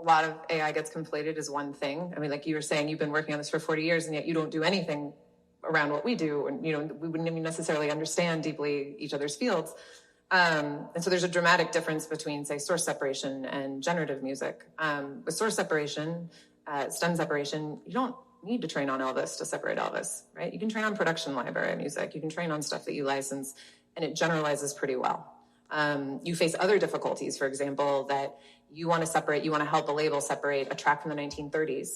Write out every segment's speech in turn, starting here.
lot of AI gets conflated as one thing. I mean, like you were saying, you've been working on this for 40 years, and yet you don't do anything around what we do. And, we wouldn't even necessarily understand deeply each other's fields. And so there's a dramatic difference between, say, source separation and generative music. With source separation, stem separation, you don't need to train on Elvis to separate Elvis, right? You can train on production library music. You can train on stuff that you license, and it generalizes pretty well. You face other difficulties, for example, that you want to help a label separate a track from the 1930s.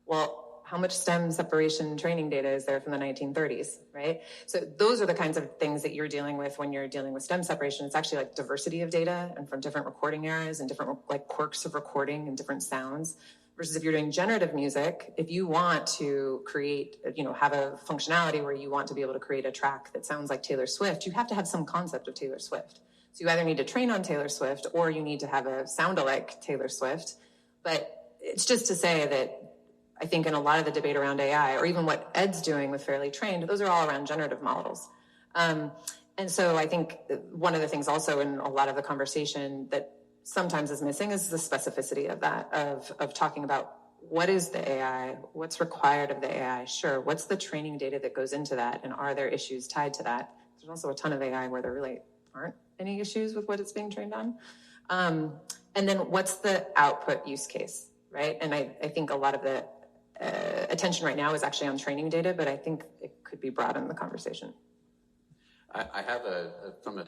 Well, how much stem separation training data is there from the 1930s, right? So those are the kinds of things that you're dealing with when you're dealing with stem separation. It's actually like diversity of data and from different recording eras and different like quirks of recording and different sounds. Versus if you're doing generative music, if you want to create, have a functionality where you want to be able to create a track that sounds like Taylor Swift, you have to have some concept of Taylor Swift. So you either need to train on Taylor Swift or you need to have a sound-alike Taylor Swift. But it's just to say that I think in a lot of the debate around AI, or even what Ed's doing with Fairly Trained, those are all around generative models. And so I think one of the things also in a lot of the conversation that sometimes is missing is the specificity of that, of talking about what is the AI, what's required of the AI, sure, what's the training data that goes into that, and are there issues tied to that? There's also a ton of AI where there really aren't any issues with what it's being trained on. And then what's the output use case, right? And I think a lot of the attention right now is actually on training data, but I think it could be broad in the conversation. I have from a